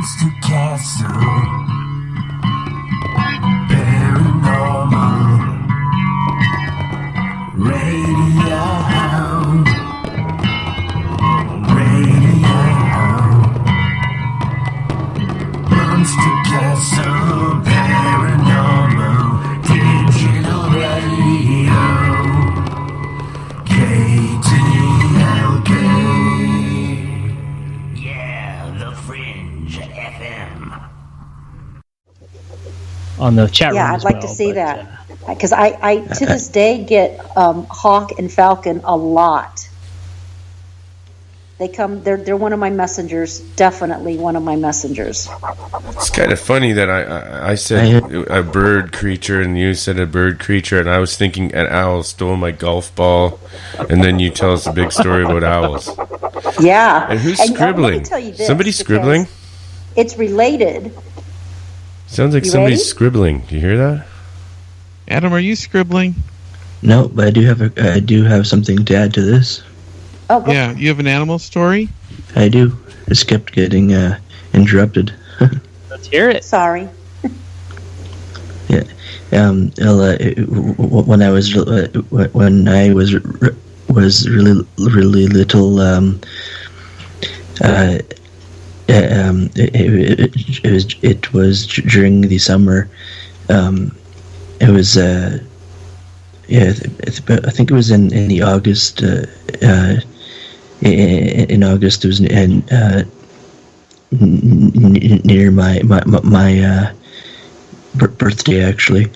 Monster Castle, paranormal, radio hound, Monster Castle, paranormal, digital radio, KTLK. On the chat room. Yeah, I'd like to see that, because I to this day get Hawk and Falcon a lot. They come. They're one of my messengers. Definitely one of my messengers. It's kind of funny that I said a bird creature and you said a bird creature, and I was thinking an owl stole my golf ball, and then you tell us a big story about owls. Yeah. And who's scribbling? Let me tell you this, Somebody's scribbling? It's related. Sounds like somebody's scribbling. Do you hear that? Adam, are you scribbling? No, but I do have something to add to this. Oh, yeah, you have an animal story? I do. Just kept getting interrupted. Let's hear it. Sorry. Yeah. When I was really little, it was during the summer. It was I think it was in the August. In August, it was near my birthday actually,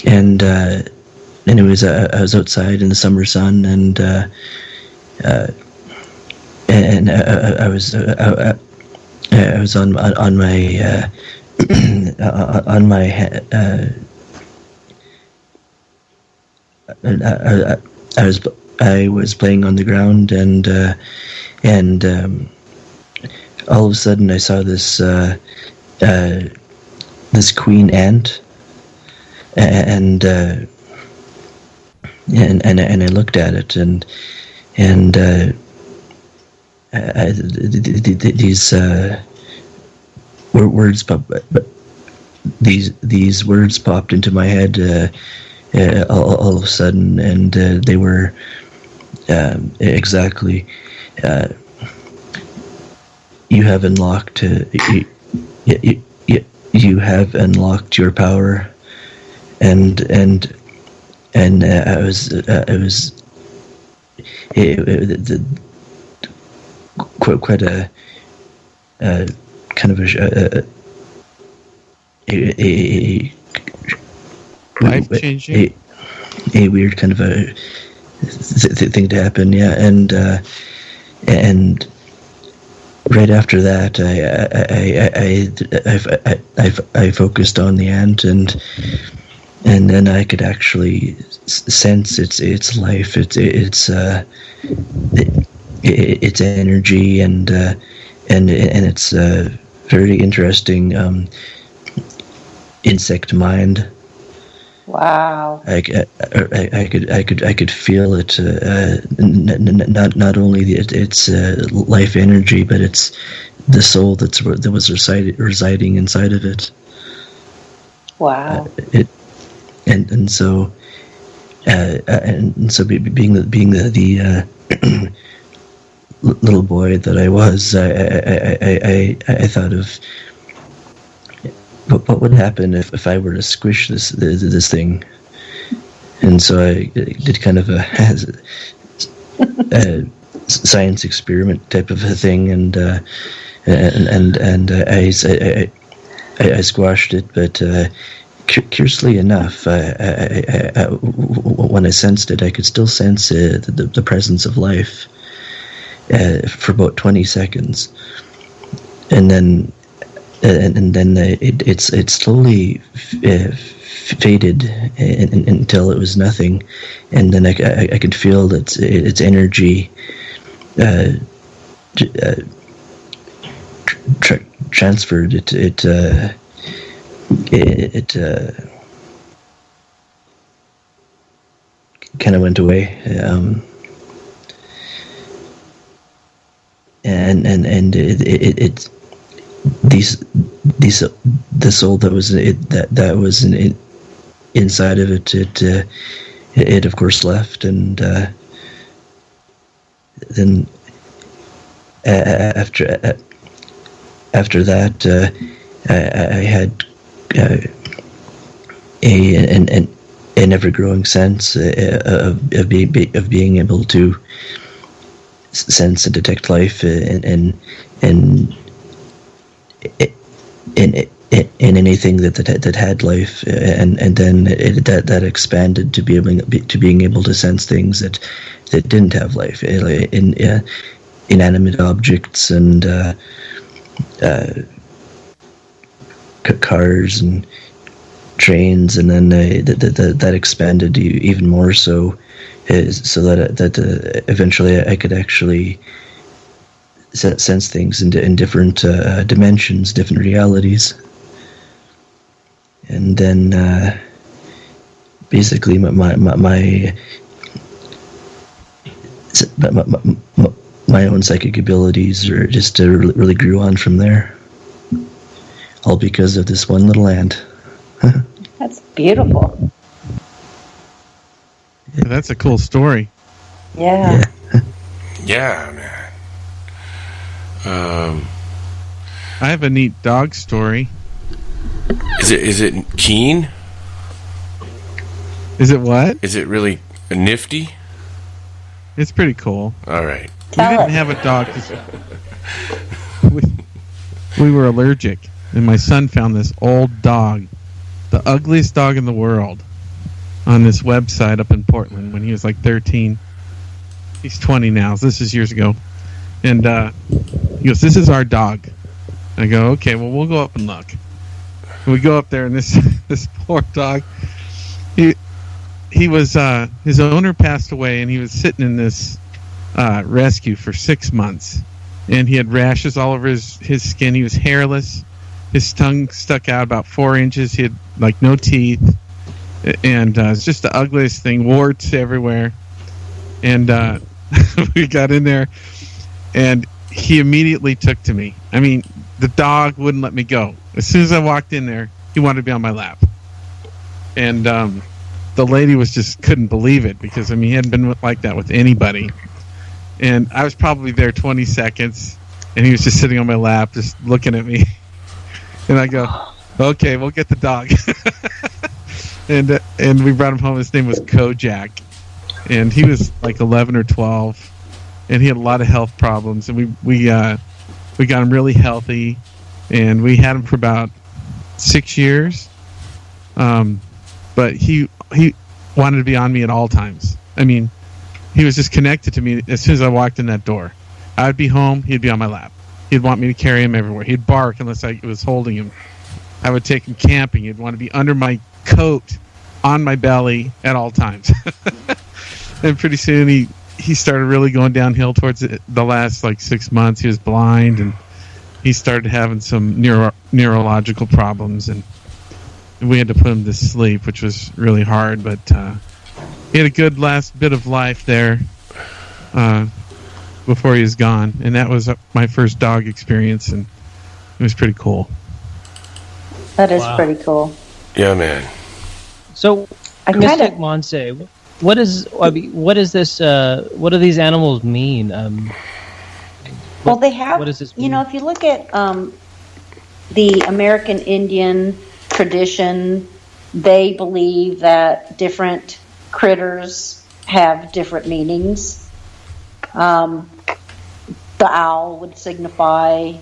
and it was I was outside in the summer sun, and I was on my on my I was playing on the ground, and all of a sudden I saw this this queen ant, and I looked at it, and these words these words popped into my head all of a sudden, and they were exactly you have unlocked you have unlocked your power, and quite a kind of life-changing, a weird kind of a thing to happen, yeah, and right after that, I focused on the ant, and then I could actually sense its life, its energy, and its very interesting insect mind. Wow! I could feel it. Not only its life energy, but it's the soul that was residing inside of it. Wow! And so being the little boy that I was, I thought of. What would happen if I were to squish this thing? And so I did kind of a science experiment type of a thing, and I squashed it. But curiously enough, when I sensed it, I could still sense the presence of life for about 20 seconds, and then. And then it slowly faded until it was nothing, and then I could feel its energy transferred. It kind of went away, and it these the soul that was inside of it of course left, and then after that I had an ever-growing sense of being able to sense and detect life in anything that had life, and then that expanded to being able to sense things that didn't have life, in inanimate objects and cars and trains, and then that expanded even more so that eventually I could actually sense things in different dimensions, different realities. And then basically my own psychic abilities just really grew on from there, all because of this one little ant. That's beautiful. Yeah, that's a cool story. Yeah. Yeah, man. I have a neat dog story. Is it keen? Is it what? Is it really nifty? It's pretty cool. All right. We didn't have a dog 'cause we were allergic, and my son found this old dog, the ugliest dog in the world, on this website up in Portland when he was like 13. He's 20 now, so this is years ago. And he goes, "This is our dog." I go, "Okay, well, we'll go up and look." And we go up there, and this poor dog, he was his owner passed away, and he was sitting in this rescue for 6 months, and he had rashes all over his skin. He was hairless. His tongue stuck out about 4 inches. He had like no teeth, and it's just the ugliest thing. Warts everywhere. And we got in there, and he immediately took to me. I mean, the dog wouldn't let me go. As soon as I walked in there, he wanted to be on my lap. And the lady just couldn't believe it, because, I mean, he hadn't been like that with anybody. And I was probably there 20 seconds, and he was just sitting on my lap, just looking at me. And I go, "Okay, we'll get the dog." and we brought him home. His name was Kojak. And he was like 11 or 12. And he had a lot of health problems. And we got him really healthy. And we had him for about 6 years. But he wanted to be on me at all times. I mean, he was just connected to me as soon as I walked in that door. I'd be home, he'd be on my lap. He'd want me to carry him everywhere. He'd bark unless I was holding him. I would take him camping. He'd want to be under my coat, on my belly at all times. And pretty soon he started really going downhill towards the last 6 months. He was blind, and he started having some neurological problems, and we had to put him to sleep, which was really hard. But he had a good last bit of life there before he was gone, and that was my first dog experience, and it was pretty cool. That is pretty cool. Yeah, man. So, Mystic Monse, what is this? What do these animals mean? Well, they have. What does this mean? If you look at the American Indian tradition, they believe that different critters have different meanings. The owl would signify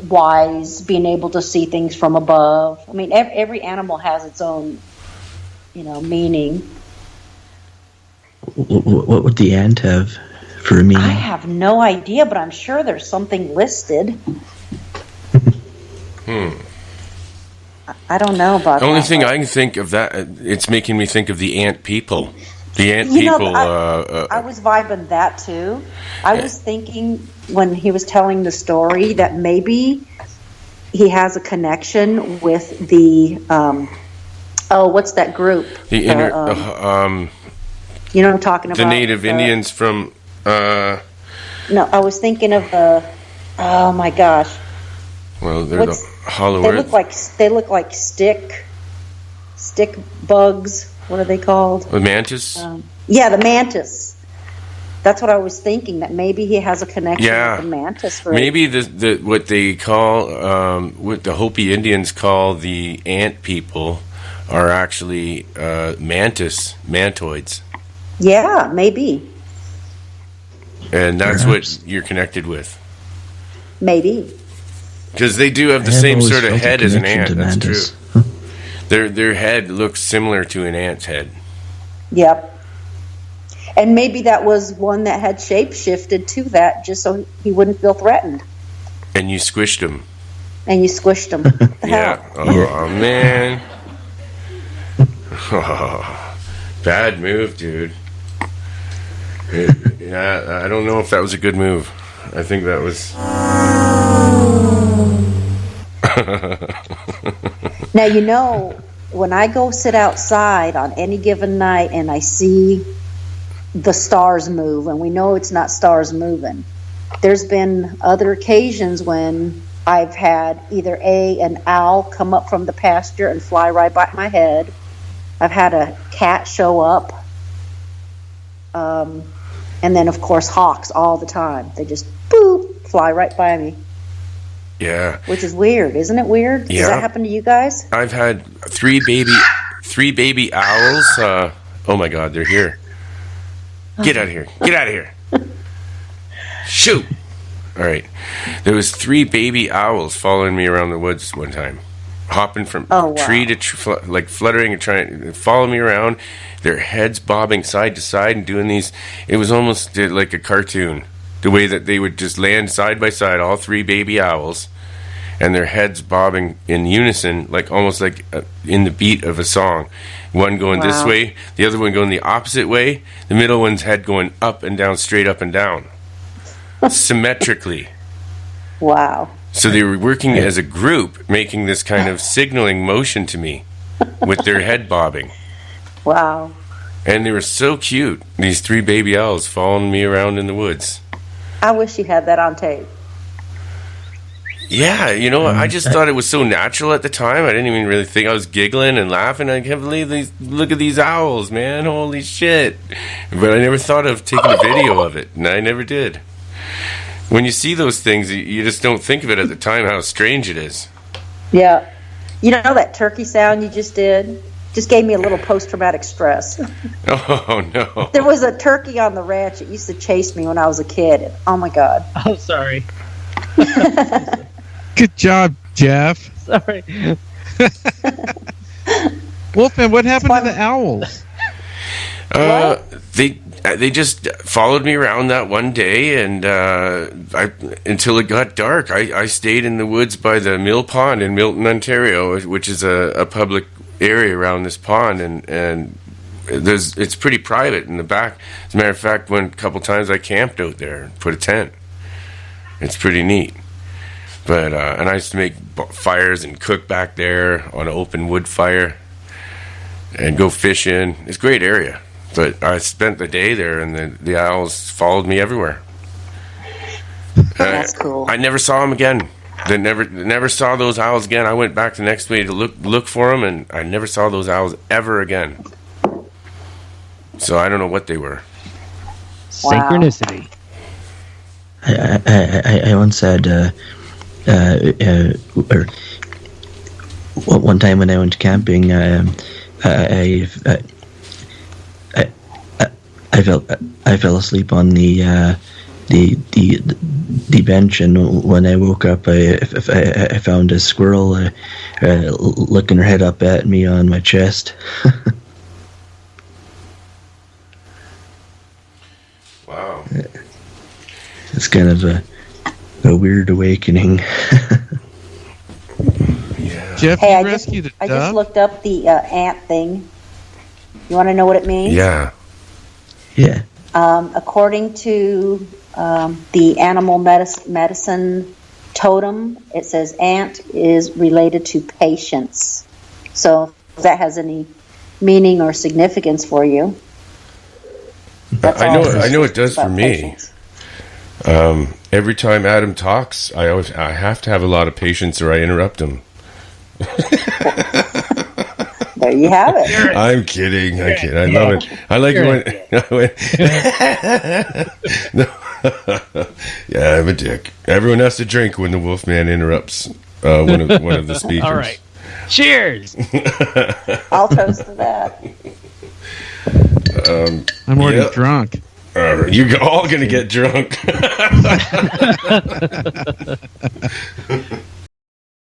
wise, being able to see things from above. I mean, every animal has its own, meaning. What would the ant have for a meaning? I have no idea, but I'm sure there's something listed. I don't know about that. The only thing I can think of that, it's making me think of the ant people. The ant people. I was vibing that too. I was thinking when he was telling the story that maybe he has a connection with the what's that group? The you know what I'm talking about? The native Indians from. No, I was thinking of the. Oh my gosh. Well, they're What's- the hollow They earth. look like stick bugs. What are they called? The mantis. Yeah, the mantis. That's what I was thinking. That maybe he has a connection Yeah. with the mantis. Group. Maybe the what they call what the Hopi Indians call the ant people are actually mantoids, Yeah, maybe. and that's Perhaps. what you're connected with. Maybe. Because they do have the I have same always sort of felt a head as an connection ant. to That's mantis. true. Their head looks similar to an ant's head. Yep. And maybe that was one that had shape shifted to that just so he wouldn't feel threatened. And you squished them. And you squished him. What the Yeah. hell? Oh man. Bad move, dude. Yeah, I don't know if that was a good move. I think that was. Now, you know, when I go sit outside on any given night and I see the stars move, and we know it's not stars moving, there's been other occasions when I've had either an owl come up from the pasture and fly right by my head. I've had a cat show up. And then, of course, hawks all the time. They just, boop, fly right by me. Yeah. Which is weird. Isn't it weird? Yeah. Does that happen to you guys? I've had three baby owls. Oh my God, they're here. Get out of here. Get out of here. Shoot. All right. There was 3 baby owls following me around the woods one time. Hopping from tree to like fluttering and trying to follow me around. Their heads bobbing side to side and doing these. It was almost like a cartoon. The way that they would just land side by side, all 3 baby owls, and their heads bobbing in unison, like almost like in the beat of a song. One going this way, the other one going the opposite way, the middle one's head going up and down, straight up and down, symmetrically. Wow. So they were working as a group, making this kind of signaling motion to me with their head bobbing. Wow. And they were so cute, these 3 baby owls following me around in the woods. I wish you had that on tape. Yeah, you know, I just thought it was so natural at the time. I didn't even really think. I was giggling and laughing. I can't believe these. Look at these owls, man! Holy shit! But I never thought of taking a video of it, and I never did. When you see those things, you just don't think of it at the time how strange it is. Yeah. You know that turkey sound you just did? Just gave me a little post-traumatic stress. Oh no! There was a turkey on the ranch that used to chase me when I was a kid. Oh my God. Oh, sorry. Good job, Jeff. Sorry. Wolfman, what happened to the owls? They just followed me around that one day, and until it got dark. I stayed in the woods by the Mill Pond in Milton, Ontario, which is a public area around this pond, and it's pretty private in the back. As a matter of fact, a couple times I camped out there and put a tent. It's pretty neat. But and I used to make fires and cook back there on an open wood fire and go fishing. It's a great area. But I spent the day there, and the owls followed me everywhere. That's cool. I never saw them again. They never saw those owls again. I went back the next day to look for them, and I never saw those owls ever again. So I don't know what they were. Synchronicity. I once had or one time when I went camping, I fell asleep on the bench, and when I woke up, I found a squirrel looking her head up at me on my chest. Wow. It's kind of a weird awakening. Yeah. Jeff, Hey, you rescued a I just dove? looked up the ant thing. You want to know what it means? Yeah. Yeah. According to the animal medicine totem, it says ant is related to patience. So if that has any meaning or significance for you. That's I all know. it I know it does for about me. patience. Every time Adam talks, I have to have a lot of patience or I interrupt him. There you have it. I'm kidding. I kid. I love it. I like it when. No. Yeah, I'm a dick. Everyone has to drink when the Wolfman interrupts one of the speakers. All right. Cheers. I'll toast to that. I'm already drunk. You're all going to get drunk.